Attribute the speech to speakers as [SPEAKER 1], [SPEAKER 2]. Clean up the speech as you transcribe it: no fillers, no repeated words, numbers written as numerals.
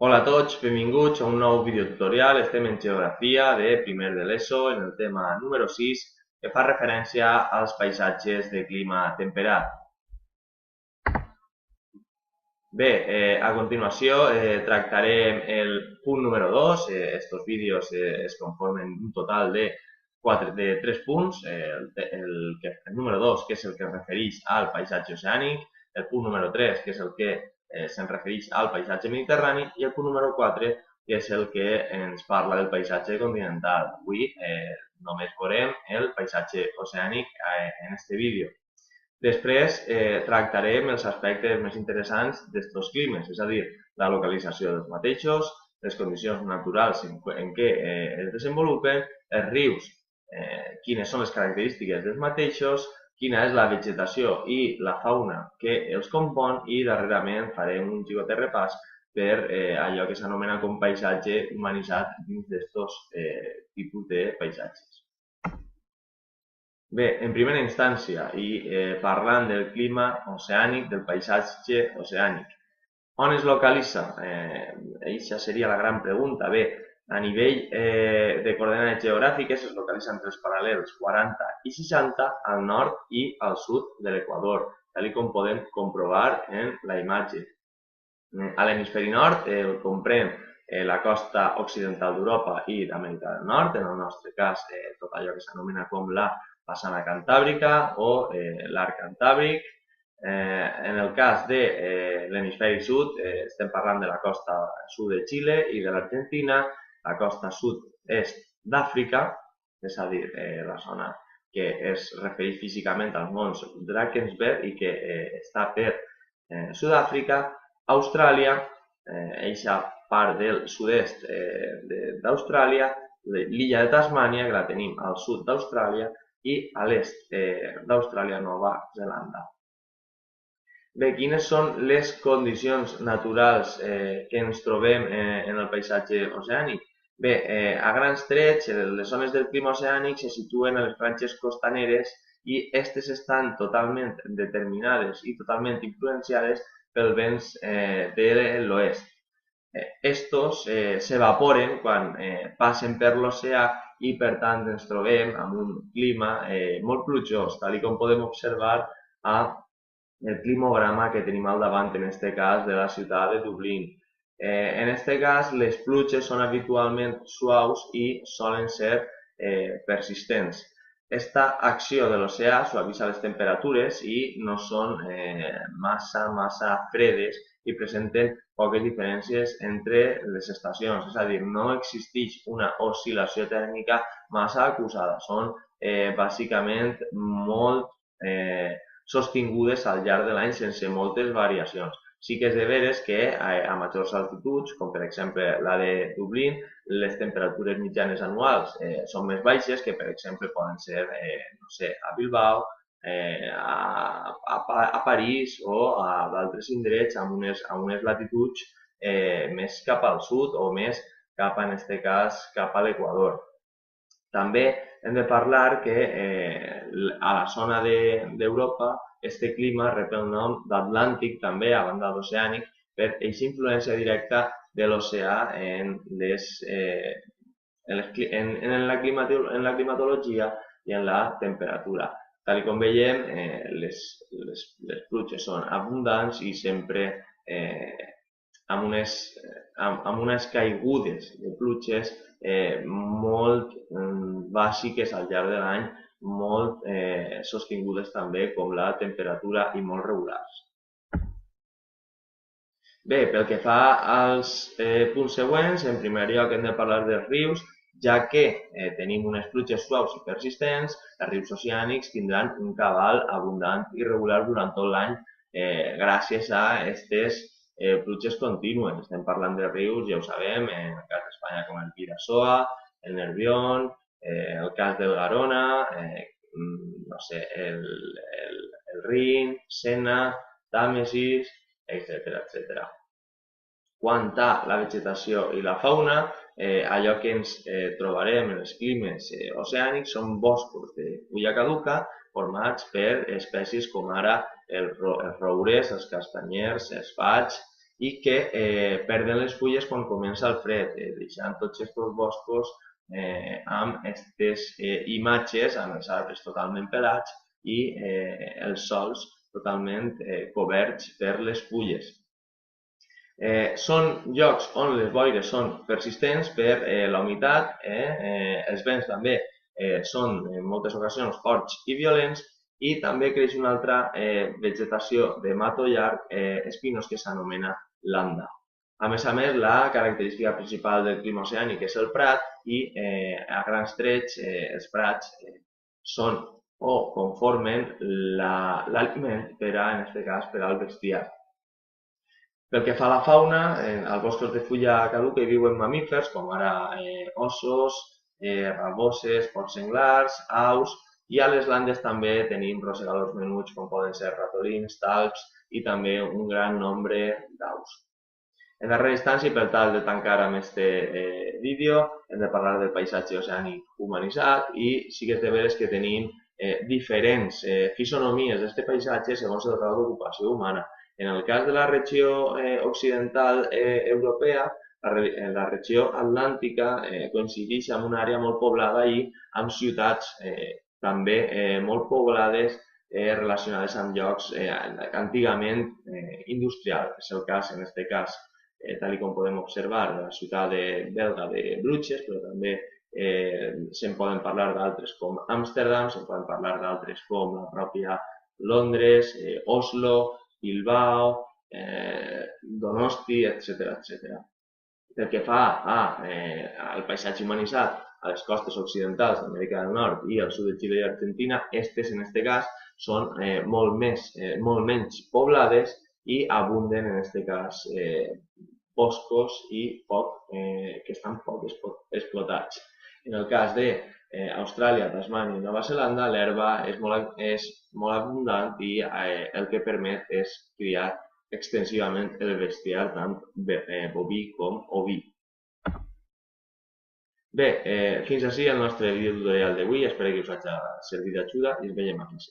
[SPEAKER 1] Hola a tots, benvinguts a un nou videotutorial. Estem en geografia de primer de l'ESO, en el tema número 6, que fa referència als paisatges de clima temperat. Bé, a continuació tractarem el punt número 2. Estos vídeos es conformen un total de 3 punts. El número 2, que és el que es refereix al paisatge oceànic, el punt número 3, que és el que se'n refereix al paisatge mediterrani, i el punt número 4, que és el que ens parla del paisatge continental. Avui només veurem el paisatge oceànic en este vídeo. Després tractarem els aspectes més interessants d'estos climes, és a dir, la localització dels mateixos, les condicions naturals en què es desenvolupen, els rius, quines són les característiques dels mateixos, quina és la vegetació i la fauna que els compon, i darrerament farem un xicotet repàs per allò que s'anomena com paisatge humanitzat dins d'estos tipus de paisatges. Bé, en primera instància, i parlant del clima oceànic, del paisatge oceànic, on es localitza? Aquesta seria la gran pregunta. Bé, a nivell de coordenades geogràfiques es localitza entre els paral·lels 40 i 60 al nord i al sud de l'Equador, tal com podem comprovar en la imatge. A l'hemisferi nord comprèn la costa occidental d'Europa i d'Amèrica del Nord, en el nostre cas tot allò que s'anomena com la façana cantàbrica o l'arc cantàbric. En el cas de l'hemisferi sud estem parlant de la costa sud de Xile i de l'Argentina, la costa sud-est d'Àfrica, és a dir, la zona que es refereix físicament als monts Drakensberg i que està per Sud-àfrica, Austràlia, eixa part del sud-est d'Austràlia, l'illa de Tasmània, que la tenim al sud d'Austràlia, i a l'est d'Austràlia, Nova Zelanda. Bé, quines són les condicions naturals que ens trobem en el paisatge oceànic? Bé, a grans trets, les zones del clima oceànic se situen a les franges costaneres i aquestes estan totalment determinades i totalment influenciades pels vents de l'oest. Estos s'evaporen quan passen per l'oceà i per tant ens trobem amb un clima molt plujós, tal com podem observar el climograma que tenim al davant, en aquest cas de la ciutat de Dublín. En aquest cas les pluges són habitualment suaus i solen ser persistents. Aquesta acció de l'oceà suavitza les temperatures i no són massa fredes i presenten poques diferències entre les estacions, és a dir, no existeix una oscil·lació tèrmica massa acusada, són bàsicament molt sostingudes al llarg de l'any sense moltes variacions. Sí que és de veres que a majors altituds, com per exemple la de Dublín, les temperatures mitjanes anuals són més baixes que per exemple poden ser, no sé, a Bilbao, a París o a d'altres indrets amb unes latituds més cap al sud o més cap, en aquest cas, cap a l'Equador. També hem de parlar que a la zona d'Europa este clima rep el nom d'Atlàntic, també a banda d'oceànic, per aquesta influència directa de l'oceà en la climatologia i en la temperatura. Tal com veiem, les pluges són abundants i sempre amb unes caigudes de pluges molt bàsiques al llarg de l'any, molt sostingudes també com la temperatura i molt regulars. Bé, pel que fa als punts següents, en primer lloc hem de parlar dels rius, ja que tenim unes pluges suaus i persistents, els rius oceànics tindran un cabal abundant i regular durant tot l'any gràcies a aquestes pluges contínues. Estem parlant de rius, ja ho sabem, en el cas d'Espanya com el Bidasoa, el Nervión, el cas del Garona, no sé, el Rin, Sena, Tàmesis, etc. Quant a la vegetació i la fauna, allò que ens trobarem en els climes oceànics són boscos de fulla caduca formats per espècies com ara els roures, els castanyers, els faigs i que perden les fulles quan comença el fred, deixant tots aquests boscos amb aquestes imatges, amb els arbres totalment pelats i els sols totalment coberts per les fulles. Són llocs on les boires són persistents per la humitat, els vents també són en moltes ocasions forts i violents, i també creix una altra vegetació de mato llarg espinós que s'anomena landa. A més, la característica principal del clima oceànic és el prat i a grans trets els prats són o conformen l'aliment en aquest cas per al bestiar. Pel que fa a la fauna, als boscos de fulla caduca hi viuen mamífers com ara ossos, raboses, porcs senglars, aus, i a les landes també tenim rosegadors menuts com poden ser ratolins, talps i també un gran nombre d'aus. En darrera instància, per tal de tancar amb aquest vídeo, hem de parlar del paisatge oceànic humanitzat i sí que té veres que tenim diferents fisonomies d'aquest paisatge segons el grau d'ocupació humana. En el cas de la regió occidental europea, la regió atlàntica coincideix amb una àrea molt poblada i amb ciutats també molt poblades relacionades amb llocs antigament industrials. És el cas, en aquest cas, tal com podem observar, de la ciutat belga de Bruges, però també se'n poden parlar d'altres com Amsterdam, se'n poden parlar d'altres com la pròpia Londres, Oslo, Bilbao, Donosti, etc. Pel que fa al paisatge humanitzat a les costes occidentals d'Amèrica del Nord i al sud de Xile i Argentina, aquestes en aquest cas són molt menys poblades i abunden en aquest cas boscos i que estan poc explotats. En el cas d'Austràlia, Tasmània i Nova Zelanda, l'herba és molt abundant i el que permet és criar extensivament el bestiar, tant boví com oví. Bé, fins ací el nostre vídeo tutorial d'avui, espero que us hagi servit d'ajuda i ens veiem a classe.